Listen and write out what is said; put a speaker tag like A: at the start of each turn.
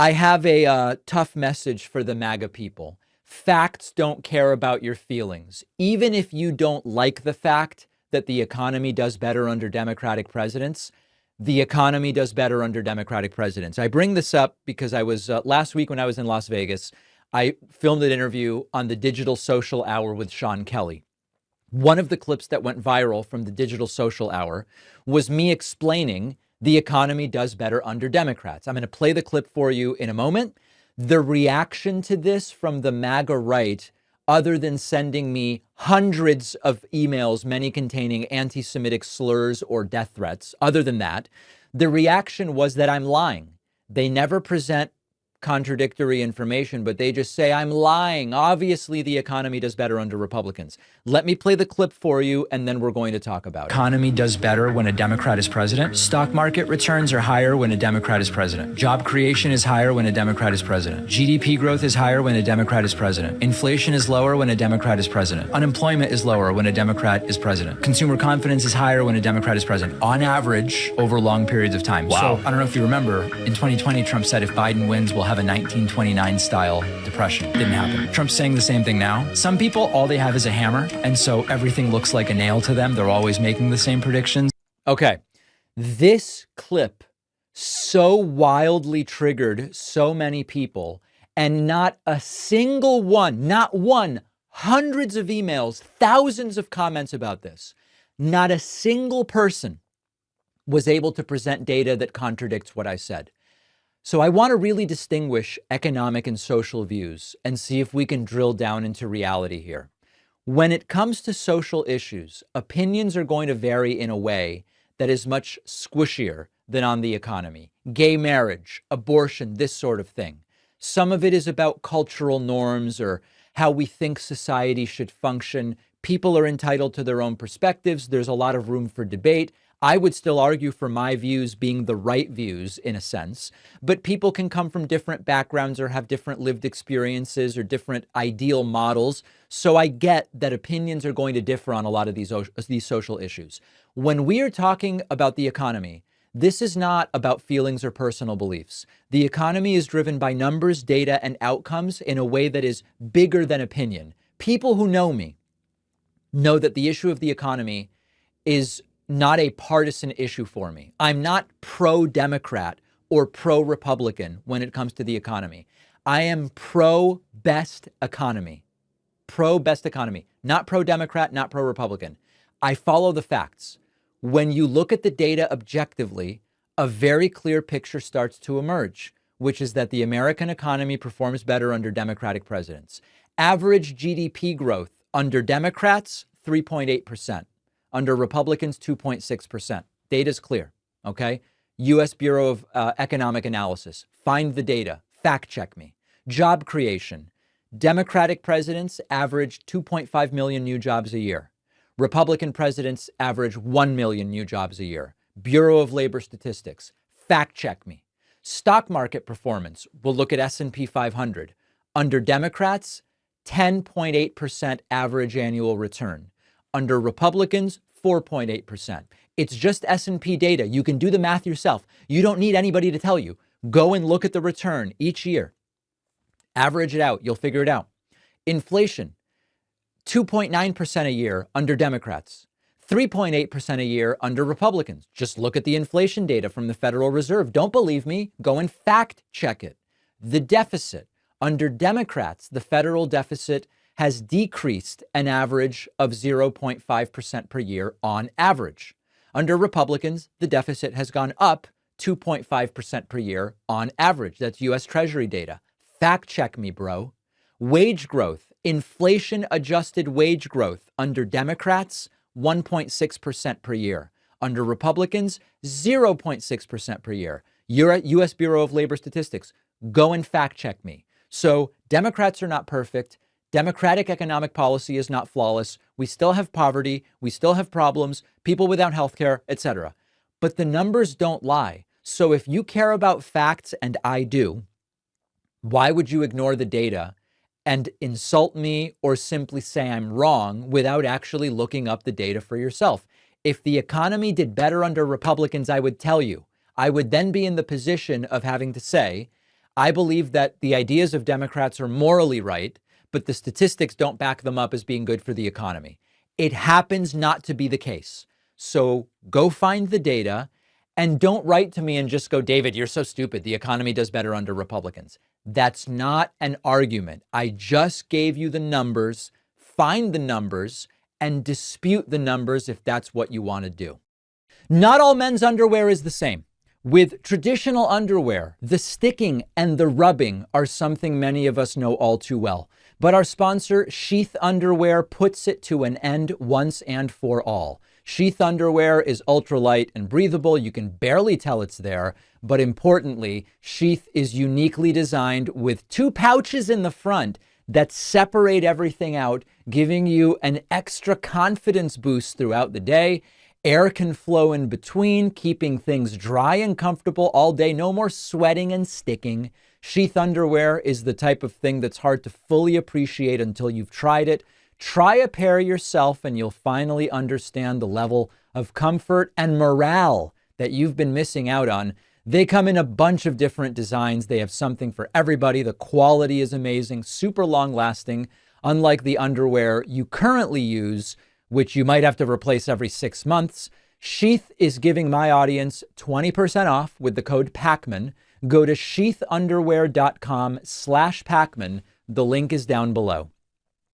A: I have a tough message for the MAGA people. Facts don't care about your feelings. Even if you don't like the fact that the economy does better under Democratic presidents, the economy does better under Democratic presidents. I bring this up because I was last week when I was in Las Vegas, I filmed an interview on the Digital Social Hour with Sean Kelly. One of the clips that went viral from the Digital Social Hour was me explaining the economy does better under Democrats. I'm going to play the clip for you in a moment. The reaction to this from the MAGA right, other than sending me hundreds of emails, many containing anti-Semitic slurs or death threats, other than that, the reaction was that I'm lying. They never present contradictory information, but they just say I'm lying. Obviously, the economy does better under Republicans. Let me play the clip for you, and then we're going to talk about it.
B: Economy does better when a Democrat is president. Stock market returns are higher when a Democrat is president. Job creation is higher when a Democrat is president. GDP growth is higher when a Democrat is president. Inflation is lower when a Democrat is president. Unemployment is lower when a Democrat is president. Consumer confidence is higher when a Democrat is president, on average, over long periods of time.
A: Wow.
B: So I don't know if you remember, in 2020, Trump said if Biden wins, we'll have a 1929 style depression. Didn't happen. Trump's saying the same thing now. Some people, all they have is a hammer, and so everything looks like a nail to them. They're always making the same predictions.
A: Okay. This clip so wildly triggered so many people, and not a single one, not one, hundreds of emails, thousands of comments about this. Not a single person was able to present data that contradicts what I said. So I want to really distinguish economic and social views and see if we can drill down into reality here. When it comes to social issues, opinions are going to vary in a way that is much squishier than on the economy. Gay marriage, abortion, this sort of thing. Some of it is about cultural norms or how we think society should function. People are entitled to their own perspectives. There's a lot of room for debate. I would still argue for my views being the right views in a sense, but people can come from different backgrounds or have different lived experiences or different ideal models. So I get that opinions are going to differ on a lot of these social issues. When we are talking about the economy, this is not about feelings or personal beliefs. The economy is driven by numbers, data, and outcomes in a way that is bigger than opinion. People who know me know that the issue of the economy is not a partisan issue for me. I'm not pro-Democrat or pro-Republican when it comes to the economy. I am pro-best economy. Pro-best economy. Not pro-Democrat, not pro-Republican. I follow the facts. When you look at the data objectively, a very clear picture starts to emerge, which is that the American economy performs better under Democratic presidents. Average GDP growth under Democrats, 3.8%. Under Republicans, 2.6%. Data's clear, okay? U.S. Bureau of Economic Analysis. Find the data. Fact check me. Job creation. Democratic presidents average 2.5 million new jobs a year. Republican presidents average 1 million new jobs a year. Bureau of Labor Statistics. Fact check me. Stock market performance. We'll look at S&P 500. Under Democrats, 10.8% average annual return. Under Republicans, 4.8%. It's just S&P data. You can do the math yourself. You don't need anybody to tell you. Go and look at the return each year. Average it out. You'll figure it out. Inflation, 2.9% a year under Democrats, 3.8% a year under Republicans. Just look at the inflation data from the Federal Reserve. Don't believe me? Go and fact check it. The deficit, under Democrats, the federal deficit has decreased an average of 0.5% per year on average. Under Republicans, the deficit has gone up 2.5% per year on average. That's U.S. Treasury data. Fact check me, bro. Wage growth, inflation-adjusted wage growth under Democrats, 1.6% per year. Under Republicans, 0.6% per year. U.S. Bureau of Labor Statistics. Go and fact check me. So Democrats are not perfect. Democratic economic policy is not flawless. We still have poverty. We still have problems, people without health care, etc. But the numbers don't lie. So if you care about facts, and I do, why would you ignore the data and insult me or simply say I'm wrong without actually looking up the data for yourself? If the economy did better under Republicans, I would tell you. I would then be in the position of having to say, I believe that the ideas of Democrats are morally right, but the statistics don't back them up as being good for the economy. It happens not to be the case. So go find the data and don't write to me and just go, David, you're so stupid. The economy does better under Republicans. That's not an argument. I just gave you the numbers. Find the numbers and dispute the numbers if that's what you want to do. Not all men's underwear is the same. With traditional underwear, the sticking and the rubbing are something many of us know all too well. But our sponsor, Sheath Underwear, puts it to an end once and for all. Sheath underwear is ultralight and breathable. You can barely tell it's there. But importantly, Sheath is uniquely designed with 2 pouches in the front that separate everything out, giving you an extra confidence boost throughout the day. Air can flow in between, keeping things dry and comfortable all day. No more sweating and sticking. Sheath underwear is the type of thing that's hard to fully appreciate until you've tried it. Try a pair yourself and you'll finally understand the level of comfort and morale that you've been missing out on. They come in a bunch of different designs. They have something for everybody. The quality is amazing, super long lasting, unlike the underwear you currently use, which you might have to replace every 6 months. Sheath is giving my audience 20% off with the code PACMAN. Go to sheathunderwear.com/PACMAN. The link is down below.